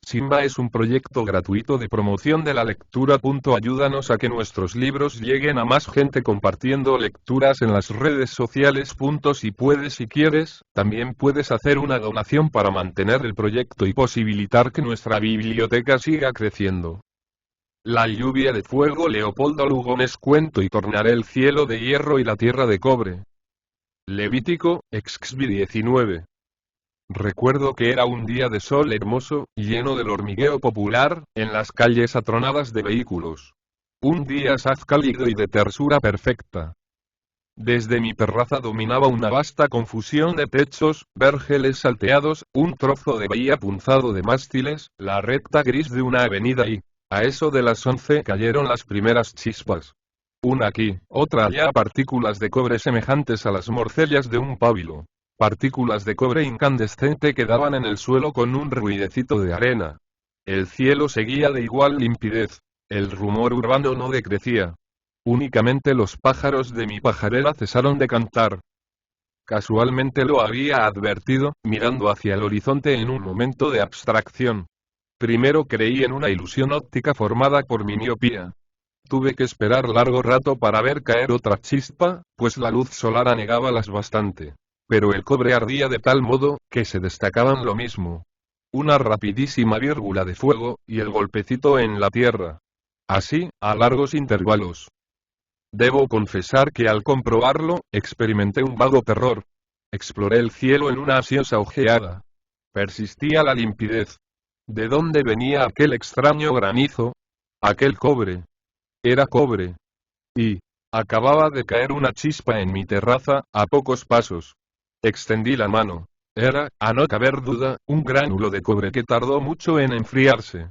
Simba es un proyecto gratuito de promoción de la lectura. Ayúdanos a que nuestros libros lleguen a más gente compartiendo lecturas en las redes sociales. Si puedes y quieres, también puedes hacer una donación para mantener el proyecto y posibilitar que nuestra biblioteca siga creciendo. La lluvia de fuego. Leopoldo Lugones. Cuento y tornaré el cielo de hierro y la tierra de cobre. Levítico, Exxvi 19. Recuerdo que era un día de sol hermoso, lleno del hormigueo popular, en las calles atronadas de vehículos. Un día asaz cálido y de tersura perfecta. Desde mi terraza dominaba una vasta confusión de techos, vergeles salteados, un trozo de bahía punzado de mástiles, la recta gris de una avenida y, a eso de las 11 cayeron las primeras chispas. Una aquí, otra allá, partículas de cobre semejantes a las morcellas de un pábilo. Partículas de cobre incandescente que daban en el suelo con un ruidecito de arena. El cielo seguía de igual limpidez. El rumor urbano no decrecía. Únicamente los pájaros de mi pajarera cesaron de cantar. Casualmente lo había advertido, mirando hacia el horizonte en un momento de abstracción. Primero creí en una ilusión óptica formada por mi miopía. Tuve que esperar largo rato para ver caer otra chispa, pues la luz solar anegaba las bastante. Pero el cobre ardía de tal modo, que se destacaban lo mismo. Una rapidísima vírgula de fuego, y el golpecito en la tierra. Así, a largos intervalos. Debo confesar que al comprobarlo, experimenté un vago terror. Exploré el cielo en una ansiosa ojeada. Persistía la limpidez. ¿De dónde venía aquel extraño granizo? Aquel cobre. Era cobre. Y, acababa de caer una chispa en mi terraza, a pocos pasos. Extendí la mano. Era, a no caber duda, un gránulo de cobre que tardó mucho en enfriarse.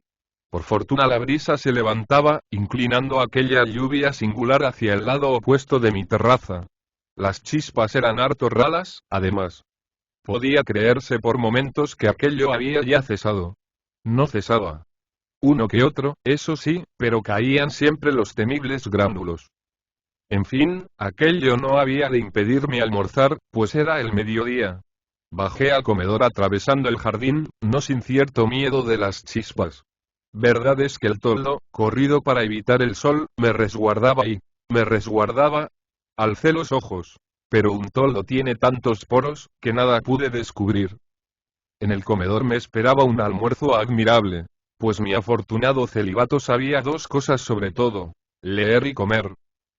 Por fortuna la brisa se levantaba, inclinando aquella lluvia singular hacia el lado opuesto de mi terraza. Las chispas eran harto raras, además. Podía creerse por momentos que aquello había ya cesado. No cesaba. Uno que otro, eso sí, pero caían siempre los temibles gránulos. En fin, aquello no había de impedirme almorzar, pues era el mediodía. Bajé al comedor atravesando el jardín, no sin cierto miedo de las chispas. Verdad es que el toldo, corrido para evitar el sol, me resguardaba y, me resguardaba. Alcé los ojos. Pero un toldo tiene tantos poros, que nada pude descubrir. En el comedor me esperaba un almuerzo admirable. Pues mi afortunado celibato sabía dos cosas sobre todo: leer y comer.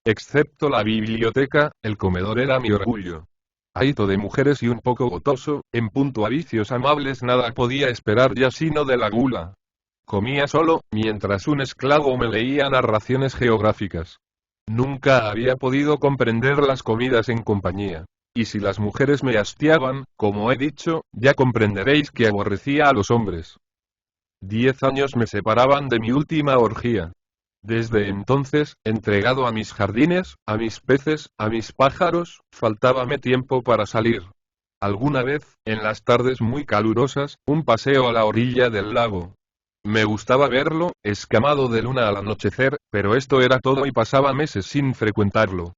Excepto la biblioteca, el comedor era mi orgullo. Ahito de mujeres y un poco gotoso, en punto a vicios amables nada podía esperar ya sino de la gula. Comía solo, mientras un esclavo me leía narraciones geográficas. Nunca había podido comprender las comidas en compañía. Y si las mujeres me hastiaban, como he dicho, ya comprenderéis que aborrecía a los hombres. 10 años me separaban de mi última orgía. Desde entonces, entregado a mis jardines, a mis peces, a mis pájaros, faltábame tiempo para salir. Alguna vez, en las tardes muy calurosas, un paseo a la orilla del lago. Me gustaba verlo, escamado de luna al anochecer, pero esto era todo y pasaba meses sin frecuentarlo.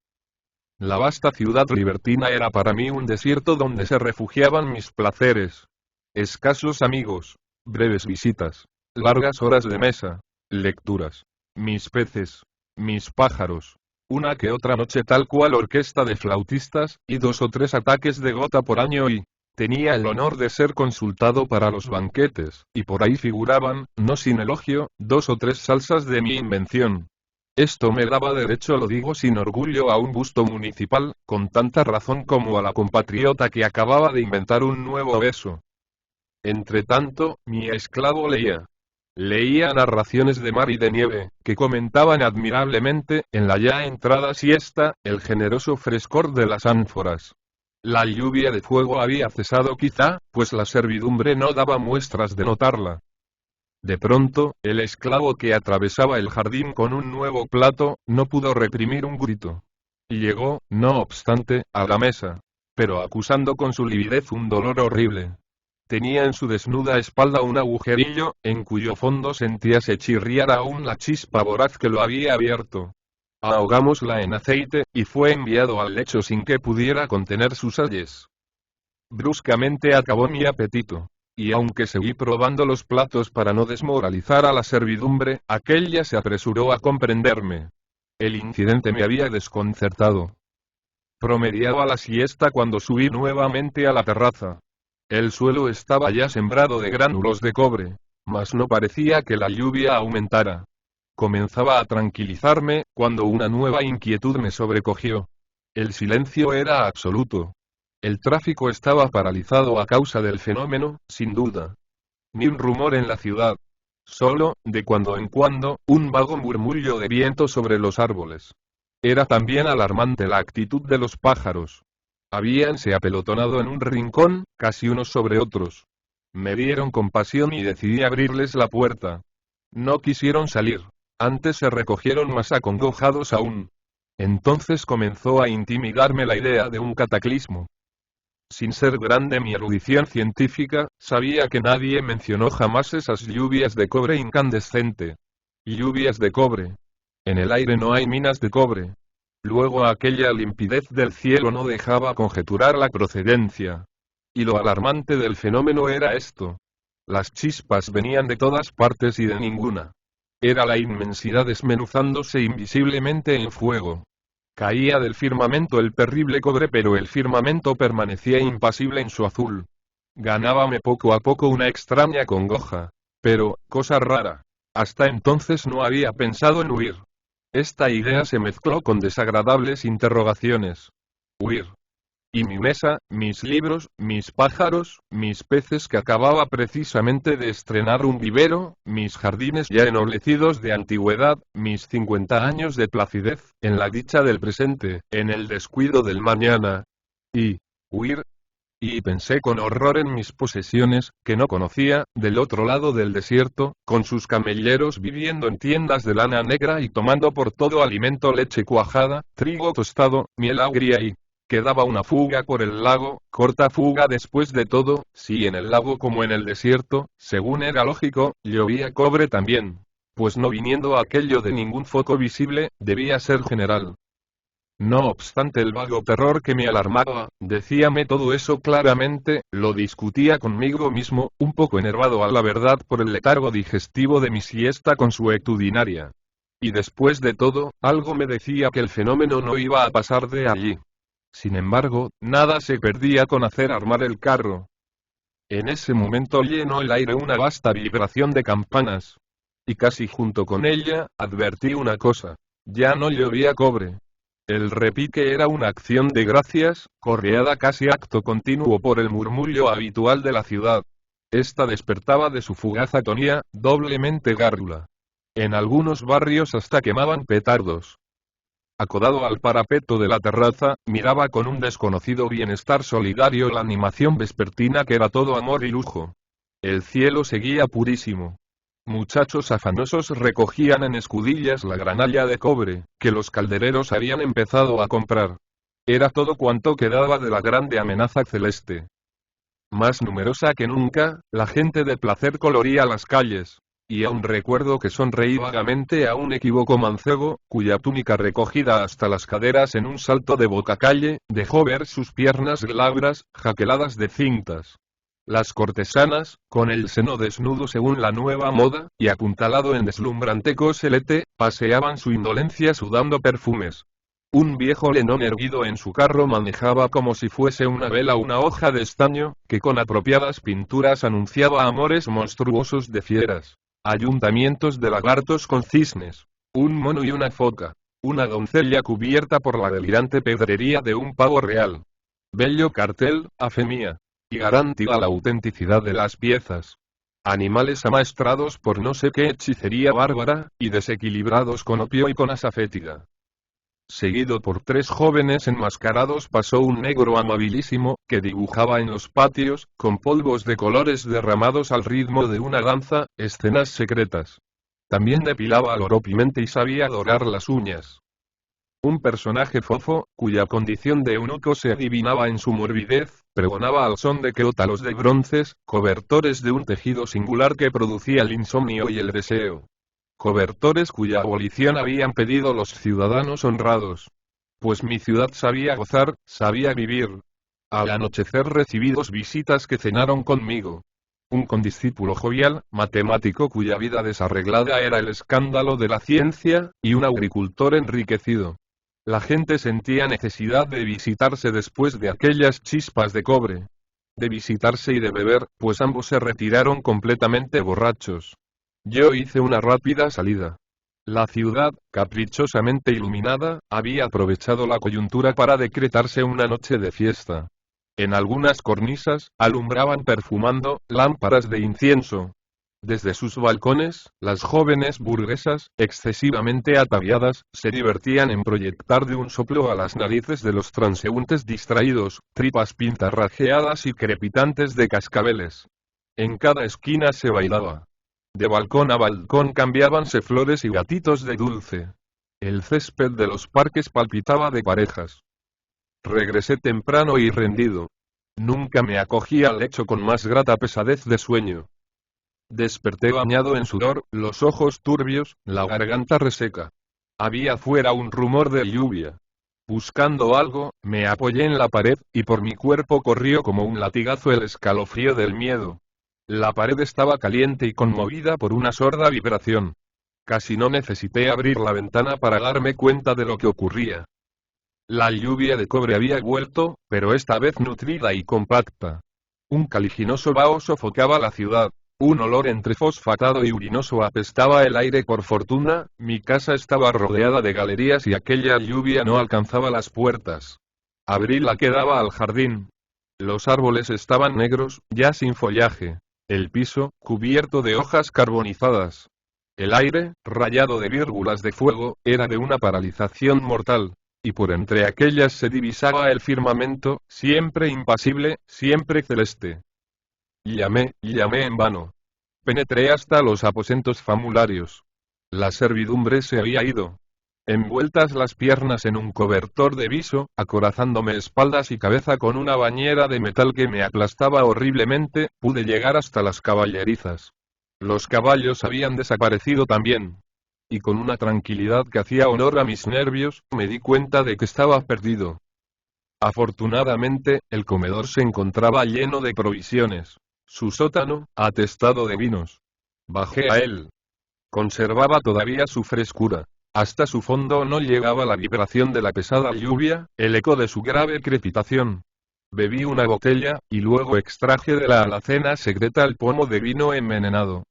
La vasta ciudad libertina era para mí un desierto donde se refugiaban mis placeres. Escasos amigos, breves visitas, largas horas de mesa, lecturas. Mis peces, mis pájaros, una que otra noche tal cual orquesta de flautistas, y 2 o 3 ataques de gota por año y, tenía el honor de ser consultado para los banquetes, y por ahí figuraban, no sin elogio, 2 o 3 salsas de mi invención. Esto me daba derecho, lo digo sin orgullo, a un busto municipal, con tanta razón como a la compatriota que acababa de inventar un nuevo beso. Entretanto, mi esclavo leía. Leía narraciones de mar y de nieve, que comentaban admirablemente, en la ya entrada siesta, el generoso frescor de las ánforas. La lluvia de fuego había cesado quizá, pues la servidumbre no daba muestras de notarla. De pronto, el esclavo que atravesaba el jardín con un nuevo plato, no pudo reprimir un grito. Y llegó, no obstante, a la mesa. Pero acusando con su lividez un dolor horrible. Tenía en su desnuda espalda un agujerillo, en cuyo fondo sentíase chirriar aún la chispa voraz que lo había abierto. Ahogámosla en aceite, y fue enviado al lecho sin que pudiera contener sus ayes. Bruscamente acabó mi apetito. Y aunque seguí probando los platos para no desmoralizar a la servidumbre, aquella se apresuró a comprenderme. El incidente me había desconcertado. Promediaba la siesta cuando subí nuevamente a la terraza. El suelo estaba ya sembrado de gránulos de cobre, mas no parecía que la lluvia aumentara. Comenzaba a tranquilizarme, cuando una nueva inquietud me sobrecogió. El silencio era absoluto. El tráfico estaba paralizado a causa del fenómeno, sin duda. Ni un rumor en la ciudad. Solo, de cuando en cuando, un vago murmullo de viento sobre los árboles. Era también alarmante la actitud de los pájaros. Habíanse apelotonado en un rincón, casi unos sobre otros. Me dieron compasión y decidí abrirles la puerta. No quisieron salir. Antes se recogieron más acongojados aún. Entonces comenzó a intimidarme la idea de un cataclismo. Sin ser grande mi erudición científica, sabía que nadie mencionó jamás esas lluvias de cobre incandescente. Lluvias de cobre. En el aire no hay minas de cobre. Luego aquella limpidez del cielo no dejaba conjeturar la procedencia. Y lo alarmante del fenómeno era esto. Las chispas venían de todas partes y de ninguna. Era la inmensidad desmenuzándose invisiblemente en fuego. Caía del firmamento el terrible cobre, pero el firmamento permanecía impasible en su azul. Ganábame poco a poco una extraña congoja. Pero, cosa rara. Hasta entonces no había pensado en huir. Esta idea se mezcló con desagradables interrogaciones. Huir. Y mi mesa, mis libros, mis pájaros, mis peces que acababa precisamente de estrenar un vivero, mis jardines ya ennoblecidos de antigüedad, mis 50 años de placidez, en la dicha del presente, en el descuido del mañana. Y huir. Y pensé con horror en mis posesiones, que no conocía, del otro lado del desierto, con sus camelleros viviendo en tiendas de lana negra y tomando por todo alimento leche cuajada, trigo tostado, miel agria y... Quedaba una fuga por el lago, corta fuga después de todo, si en el lago como en el desierto, según era lógico, llovía cobre también. Pues no viniendo aquello de ningún foco visible, debía ser general. No obstante el vago terror que me alarmaba, decíame todo eso claramente, lo discutía conmigo mismo, un poco enervado a la verdad por el letargo digestivo de mi siesta consuetudinaria. Y después de todo, algo me decía que el fenómeno no iba a pasar de allí. Sin embargo, nada se perdía con hacer armar el carro. En ese momento llenó el aire una vasta vibración de campanas. Y casi junto con ella, advertí una cosa. Ya no llovía cobre. El repique era una acción de gracias, correada casi acto continuo por el murmullo habitual de la ciudad. Esta despertaba de su fugaz atonía, doblemente gárrula. En algunos barrios hasta quemaban petardos. Acodado al parapeto de la terraza, miraba con un desconocido bienestar solidario la animación vespertina que era todo amor y lujo. El cielo seguía purísimo. Muchachos afanosos recogían en escudillas la granalla de cobre, que los caldereros habían empezado a comprar. Era todo cuanto quedaba de la grande amenaza celeste. Más numerosa que nunca, la gente de placer coloría las calles. Y aún recuerdo que sonreí vagamente a un equívoco mancebo, cuya túnica recogida hasta las caderas en un salto de bocacalle, dejó ver sus piernas glabras, jaqueladas de cintas. Las cortesanas, con el seno desnudo según la nueva moda, y apuntalado en deslumbrante coselete, paseaban su indolencia sudando perfumes. Un viejo lenón erguido en su carro manejaba como si fuese una vela una hoja de estaño, que con apropiadas pinturas anunciaba amores monstruosos de fieras. Ayuntamientos de lagartos con cisnes, un mono y una foca, una doncella cubierta por la delirante pedrería de un pavo real. Bello cartel, a fe mía, y garantía la autenticidad de las piezas. Animales amaestrados por no sé qué hechicería bárbara, y desequilibrados con opio y con asa fétida. Seguido por 3 jóvenes enmascarados pasó un negro amabilísimo, que dibujaba en los patios, con polvos de colores derramados al ritmo de una danza, escenas secretas. También depilaba alorópicamente y sabía dorar las uñas. Un personaje fofo, cuya condición de eunuco se adivinaba en su morbidez, pregonaba al son de queótalos de bronces, cobertores de un tejido singular que producía el insomnio y el deseo. Cobertores cuya abolición habían pedido los ciudadanos honrados. Pues mi ciudad sabía gozar, sabía vivir. Al anochecer recibí 2 visitas que cenaron conmigo. Un condiscípulo jovial, matemático cuya vida desarreglada era el escándalo de la ciencia, y un agricultor enriquecido. La gente sentía necesidad de visitarse después de aquellas chispas de cobre. De visitarse y de beber, pues ambos se retiraron completamente borrachos. Yo hice una rápida salida. La ciudad, caprichosamente iluminada, había aprovechado la coyuntura para decretarse una noche de fiesta. En algunas cornisas, alumbraban perfumando, lámparas de incienso. Desde sus balcones, las jóvenes burguesas, excesivamente ataviadas, se divertían en proyectar de un soplo a las narices de los transeúntes distraídos, tripas pintarrajeadas y crepitantes de cascabeles. En cada esquina se bailaba. De balcón a balcón cambiábanse flores y gatitos de dulce. El césped de los parques palpitaba de parejas. Regresé temprano y rendido. Nunca me acogí al lecho con más grata pesadez de sueño. Desperté bañado en sudor, los ojos turbios, la garganta reseca. Había fuera un rumor de lluvia. Buscando algo, me apoyé en la pared, y por mi cuerpo corrió como un latigazo el escalofrío del miedo. La pared estaba caliente y conmovida por una sorda vibración. Casi no necesité abrir la ventana para darme cuenta de lo que ocurría. La lluvia de cobre había vuelto, pero esta vez nutrida y compacta. Un caliginoso vaho sofocaba la ciudad. Un olor entre fosfatado y urinoso apestaba el aire. Por fortuna, mi casa estaba rodeada de galerías y aquella lluvia no alcanzaba las puertas. Abrí la que daba al jardín. Los árboles estaban negros, ya sin follaje. El piso, cubierto de hojas carbonizadas. El aire, rayado de vírgulas de fuego, era de una paralización mortal. Y por entre aquellas se divisaba el firmamento, siempre impasible, siempre celeste. Llamé en vano. Penetré hasta los aposentos famularios. La servidumbre se había ido. Envueltas las piernas en un cobertor de viso, acorazándome espaldas y cabeza con una bañera de metal que me aplastaba horriblemente, pude llegar hasta las caballerizas. Los caballos habían desaparecido también. Y con una tranquilidad que hacía honor a mis nervios, me di cuenta de que estaba perdido. Afortunadamente, el comedor se encontraba lleno de provisiones. Su sótano, atestado de vinos. Bajé a él. Conservaba todavía su frescura. Hasta su fondo no llegaba la vibración de la pesada lluvia, el eco de su grave crepitación. Bebí una botella, y luego extraje de la alacena secreta el pomo de vino envenenado.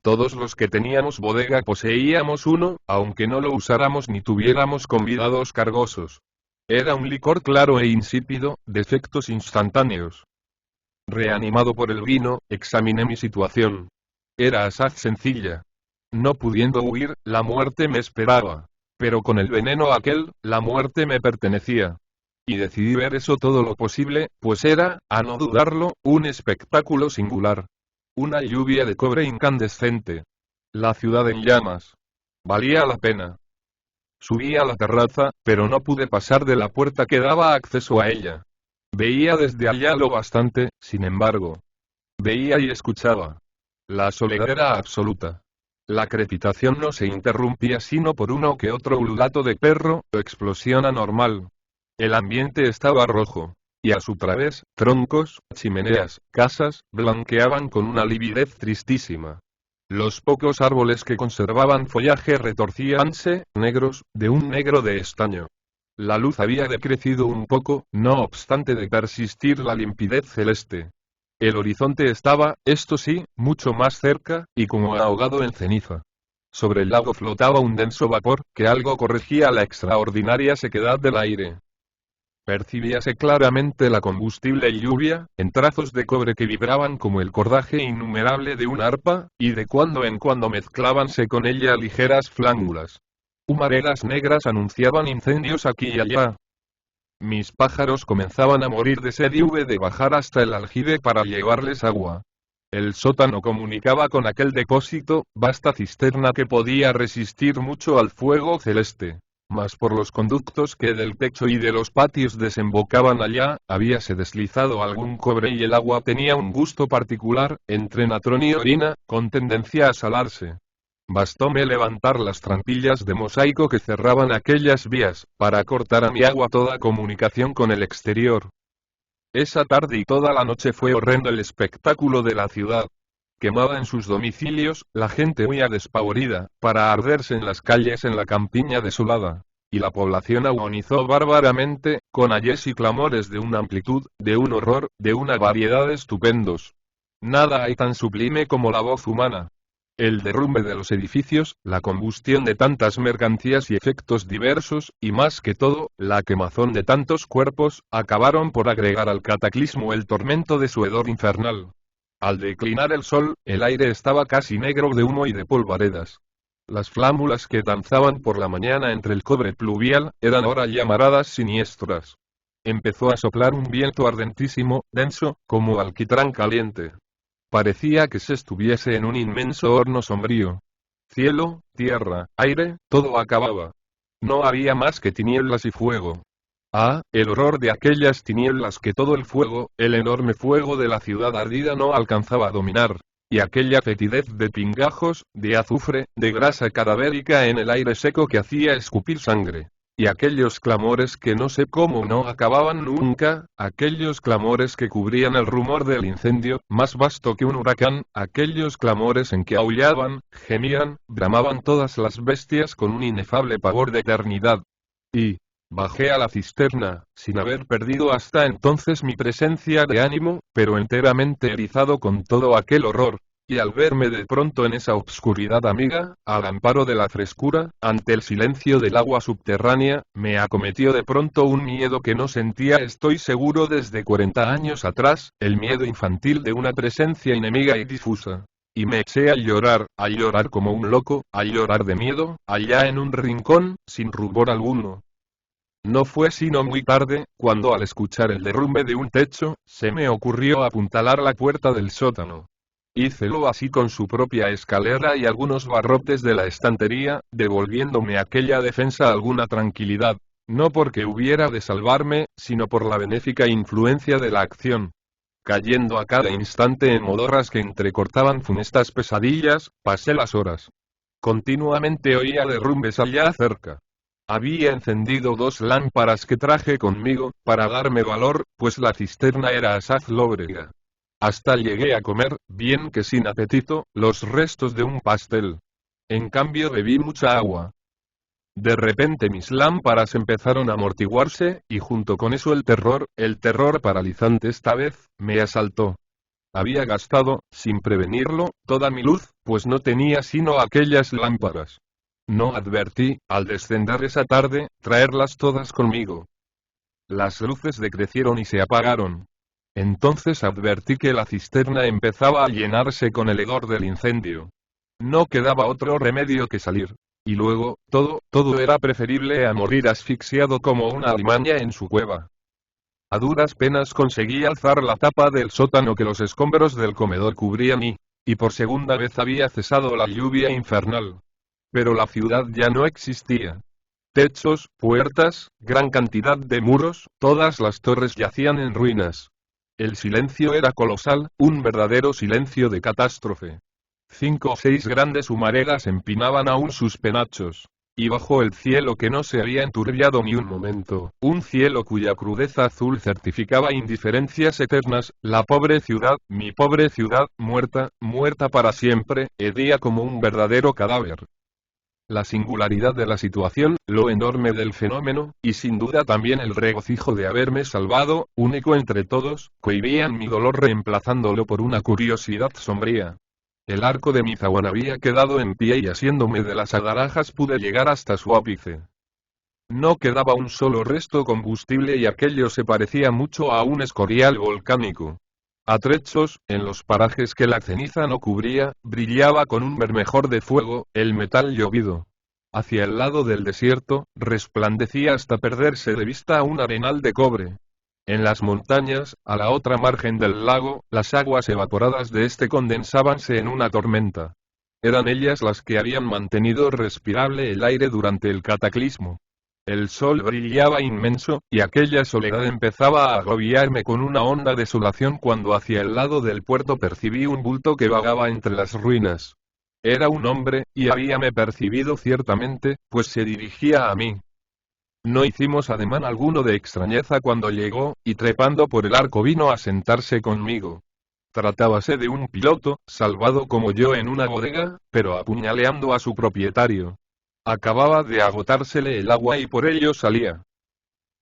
Todos los que teníamos bodega poseíamos uno, aunque no lo usáramos ni tuviéramos convidados cargosos. Era un licor claro e insípido, de efectos instantáneos. Reanimado por el vino, examiné mi situación. Era asaz sencilla. No pudiendo huir, la muerte me esperaba. Pero con el veneno aquel, la muerte me pertenecía. Y decidí ver eso todo lo posible, pues era, a no dudarlo, un espectáculo singular. Una lluvia de cobre incandescente. La ciudad en llamas. Valía la pena. Subí a la terraza, pero no pude pasar de la puerta que daba acceso a ella. Veía desde allá lo bastante, sin embargo. Veía y escuchaba. La soledad era absoluta. La crepitación no se interrumpía sino por uno que otro ululato de perro, o explosión anormal. El ambiente estaba rojo. Y a su través, troncos, chimeneas, casas, blanqueaban con una lividez tristísima. Los pocos árboles que conservaban follaje retorcíanse, negros, de un negro de estaño. La luz había decrecido un poco, no obstante de persistir la limpidez celeste. El horizonte estaba, esto sí, mucho más cerca, y como ahogado en ceniza. Sobre el lago flotaba un denso vapor, que algo corregía la extraordinaria sequedad del aire. Percibíase claramente la combustible lluvia, en trazos de cobre que vibraban como el cordaje innumerable de un arpa, y de cuando en cuando mezclábanse con ella ligeras flángulas. Humaredas negras anunciaban incendios aquí y allá. Mis pájaros comenzaban a morir de sed y hube de bajar hasta el aljibe para llevarles agua. El sótano comunicaba con aquel depósito, vasta cisterna que podía resistir mucho al fuego celeste. Mas por los conductos que del techo y de los patios desembocaban allá, habíase deslizado algún cobre y el agua tenía un gusto particular, entre natrón y orina, con tendencia a salarse. Bastóme levantar las trampillas de mosaico que cerraban aquellas vías, para cortar a mi agua toda comunicación con el exterior. Esa tarde y toda la noche fue horrendo el espectáculo de la ciudad. quemada en sus domicilios, la gente huía despavorida, para arderse en las calles en la campiña desolada. Y la población agonizó bárbaramente, con ayes y clamores de una amplitud, de un horror, de una variedad estupendos. Nada hay tan sublime como la voz humana. El derrumbe de los edificios, la combustión de tantas mercancías y efectos diversos, y más que todo, la quemazón de tantos cuerpos, acabaron por agregar al cataclismo el tormento de su hedor infernal. Al declinar el sol, el aire estaba casi negro de humo y de polvaredas. Las flámulas que danzaban por la mañana entre el cobre pluvial, eran ahora llamaradas siniestras. Empezó a soplar un viento ardentísimo, denso, como alquitrán caliente. Parecía que se estuviese en un inmenso horno sombrío. Cielo, tierra, aire, todo acababa. No había más que tinieblas y fuego. Ah, el horror de aquellas tinieblas que todo el fuego, el enorme fuego de la ciudad ardida no alcanzaba a dominar. Y aquella fetidez de pingajos, de azufre, de grasa cadavérica en el aire seco que hacía escupir sangre. Y aquellos clamores que no sé cómo no acababan nunca, aquellos clamores que cubrían el rumor del incendio, más vasto que un huracán, aquellos clamores en que aullaban, gemían, bramaban todas las bestias con un inefable pavor de eternidad. Y bajé a la cisterna, sin haber perdido hasta entonces mi presencia de ánimo, pero enteramente erizado con todo aquel horror. Y al verme de pronto en esa obscuridad amiga, al amparo de la frescura, ante el silencio del agua subterránea, me acometió de pronto un miedo que no sentía, estoy seguro, desde 40 años atrás, el miedo infantil de una presencia enemiga y difusa. Y me eché a llorar como un loco, a llorar de miedo, allá en un rincón, sin rubor alguno. No fue sino muy tarde, cuando al escuchar el derrumbe de un techo, se me ocurrió apuntalar la puerta del sótano. Hícelo así con su propia escalera y algunos barrotes de la estantería, devolviéndome aquella defensa alguna tranquilidad, no porque hubiera de salvarme, sino por la benéfica influencia de la acción. Cayendo a cada instante en modorras que entrecortaban funestas pesadillas, pasé las horas. Continuamente oía derrumbes allá cerca. Había encendido 2 lámparas que traje conmigo, para darme valor, pues la cisterna era asaz lóbrega. Hasta llegué a comer, bien que sin apetito, los restos de un pastel. En cambio bebí mucha agua. De repente mis lámparas empezaron a amortiguarse, y junto con eso el terror paralizante esta vez, me asaltó. Había gastado, sin prevenirlo, toda mi luz, pues no tenía sino aquellas lámparas. No advertí, al descender esa tarde, traerlas todas conmigo. Las luces decrecieron y se apagaron. Entonces advertí que la cisterna empezaba a llenarse con el hedor del incendio. No quedaba otro remedio que salir. Y luego, todo era preferible a morir asfixiado como una alimaña en su cueva. A duras penas conseguí alzar la tapa del sótano que los escombros del comedor cubrían y por segunda vez había cesado la lluvia infernal. Pero la ciudad ya no existía. Techos, puertas, gran cantidad de muros, todas las torres yacían en ruinas. El silencio era colosal, un verdadero silencio de catástrofe. 5 o 6 grandes humaredas empinaban aún sus penachos. Y bajo el cielo que no se había enturbiado ni un momento, un cielo cuya crudeza azul certificaba indiferencias eternas, la pobre ciudad, mi pobre ciudad, muerta, muerta para siempre, hedía como un verdadero cadáver. La singularidad de la situación, lo enorme del fenómeno, y sin duda también el regocijo de haberme salvado, único entre todos, cohibían mi dolor reemplazándolo por una curiosidad sombría. El arco de mi zaguán había quedado en pie y asiéndome de las alarajas pude llegar hasta su ápice. No quedaba un solo resto combustible y aquello se parecía mucho a un escorial volcánico. A trechos, en los parajes que la ceniza no cubría, brillaba con un bermejor de fuego, el metal llovido. Hacia el lado del desierto, resplandecía hasta perderse de vista un arenal de cobre. En las montañas, a la otra margen del lago, las aguas evaporadas de este condensábanse en una tormenta. Eran ellas las que habían mantenido respirable el aire durante el cataclismo. El sol brillaba inmenso, y aquella soledad empezaba a agobiarme con una honda desolación cuando hacia el lado del puerto percibí un bulto que vagaba entre las ruinas. Era un hombre, y habíame percibido ciertamente, pues se dirigía a mí. No hicimos ademán alguno de extrañeza cuando llegó, y trepando por el arco vino a sentarse conmigo. Tratábase de un piloto, salvado como yo en una bodega, pero apuñaleando a su propietario. Acababa de agotársele el agua y por ello salía.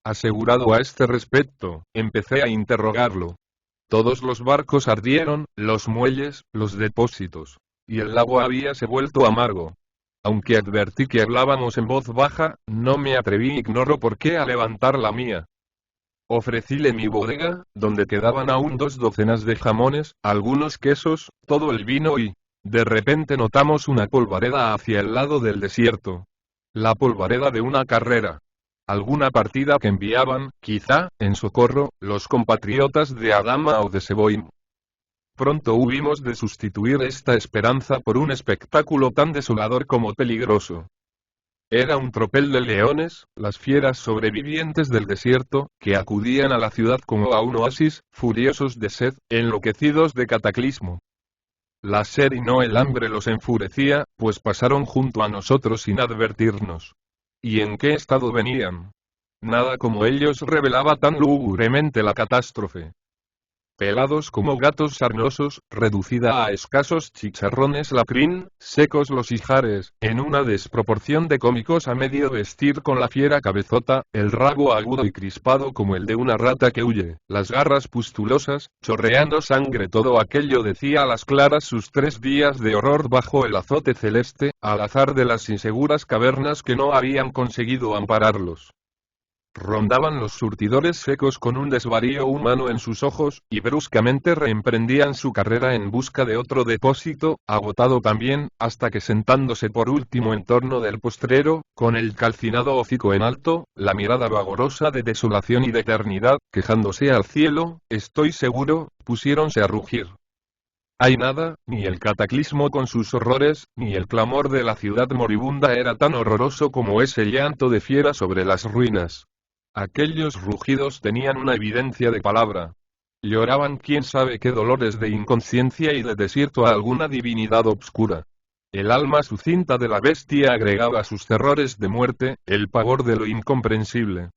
Asegurado a este respecto, empecé a interrogarlo. Todos los barcos ardieron, los muelles, los depósitos. Y el agua habíase vuelto amargo. Aunque advertí que hablábamos en voz baja, no me atreví, ignoro por qué, a levantar la mía. Ofrecíle mi bodega, donde quedaban aún 2 docenas de jamones, algunos quesos, todo el vino y... De repente notamos una polvareda hacia el lado del desierto. La polvareda de una carrera. Alguna partida que enviaban, quizá, en socorro, los compatriotas de Adama o de Seboim. Pronto hubimos de sustituir esta esperanza por un espectáculo tan desolador como peligroso. Era un tropel de leones, las fieras sobrevivientes del desierto, que acudían a la ciudad como a un oasis, furiosos de sed, enloquecidos de cataclismo. La sed y no el hambre los enfurecía, pues pasaron junto a nosotros sin advertirnos. ¿Y en qué estado venían? Nada como ellos revelaba tan lúgubremente la catástrofe. Pelados como gatos sarnosos, reducida a escasos chicharrones la crin, secos los ijares, en una desproporción de cómicos a medio vestir con la fiera cabezota, el rabo agudo y crispado como el de una rata que huye, las garras pustulosas, chorreando sangre, todo aquello decía a las claras sus 3 días de horror bajo el azote celeste, al azar de las inseguras cavernas que no habían conseguido ampararlos. Rondaban los surtidores secos con un desvarío humano en sus ojos, y bruscamente reemprendían su carrera en busca de otro depósito, agotado también, hasta que sentándose por último en torno del postrero, con el calcinado hocico en alto, la mirada vagorosa de desolación y de eternidad, quejándose al cielo, estoy seguro, pusiéronse a rugir. Hay nada, ni el cataclismo con sus horrores, ni el clamor de la ciudad moribunda era tan horroroso como ese llanto de fiera sobre las ruinas. Aquellos rugidos tenían una evidencia de palabra. Lloraban quién sabe qué dolores de inconsciencia y de desierto a alguna divinidad obscura. El alma sucinta de la bestia agregaba a sus terrores de muerte, el pavor de lo incomprensible.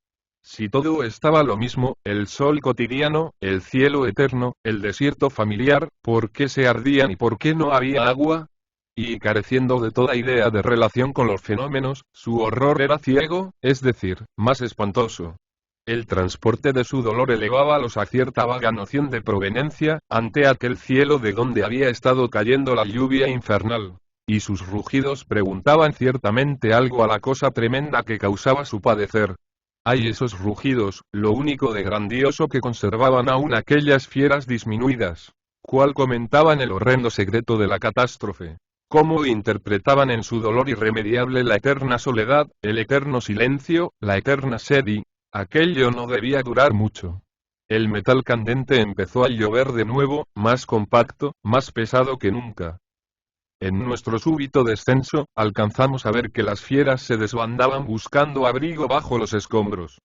Si todo estaba lo mismo, el sol cotidiano, el cielo eterno, el desierto familiar, ¿por qué se ardían y por qué no había agua? Y careciendo de toda idea de relación con los fenómenos, su horror era ciego, es decir, más espantoso. El transporte de su dolor elevábalos a cierta vaga noción de proveniencia, ante aquel cielo de donde había estado cayendo la lluvia infernal. Y sus rugidos preguntaban ciertamente algo a la cosa tremenda que causaba su padecer. Ay, esos rugidos, lo único de grandioso que conservaban aún aquellas fieras disminuidas. ¿Cuál comentaban el horrendo secreto de la catástrofe? Cómo interpretaban en su dolor irremediable la eterna soledad, el eterno silencio, la eterna sed y... Aquello no debía durar mucho. El metal candente empezó a llover de nuevo, más compacto, más pesado que nunca. En nuestro súbito descenso, alcanzamos a ver que las fieras se desbandaban buscando abrigo bajo los escombros.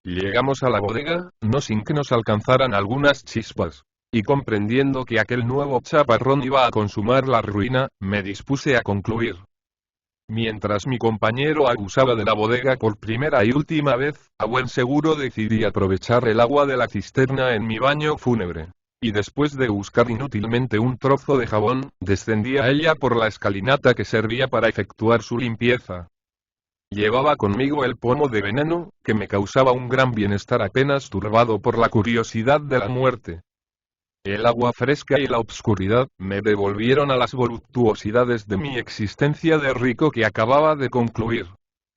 Llegamos a la bodega, no sin que nos alcanzaran algunas chispas. Y comprendiendo que aquel nuevo chaparrón iba a consumar la ruina, me dispuse a concluir. Mientras mi compañero abusaba de la bodega por primera y última vez, a buen seguro decidí aprovechar el agua de la cisterna en mi baño fúnebre. Y después de buscar inútilmente un trozo de jabón, descendí a ella por la escalinata que servía para efectuar su limpieza. Llevaba conmigo el pomo de veneno, que me causaba un gran bienestar apenas turbado por la curiosidad de la muerte. El agua fresca y la obscuridad me devolvieron a las voluptuosidades de mi existencia de rico que acababa de concluir.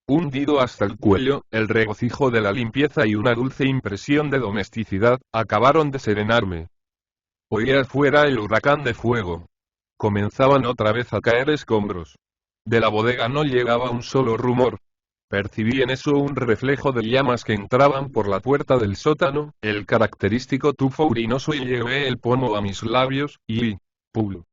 Hundido hasta el cuello, el regocijo de la limpieza y una dulce impresión de domesticidad, acabaron de serenarme. Oía afuera el huracán de fuego. Comenzaban otra vez a caer escombros. De la bodega no llegaba un solo rumor. Percibí en eso un reflejo de llamas que entraban por la puerta del sótano, el característico tufo urinoso, y llevé el pomo a mis labios, y... ¡pum!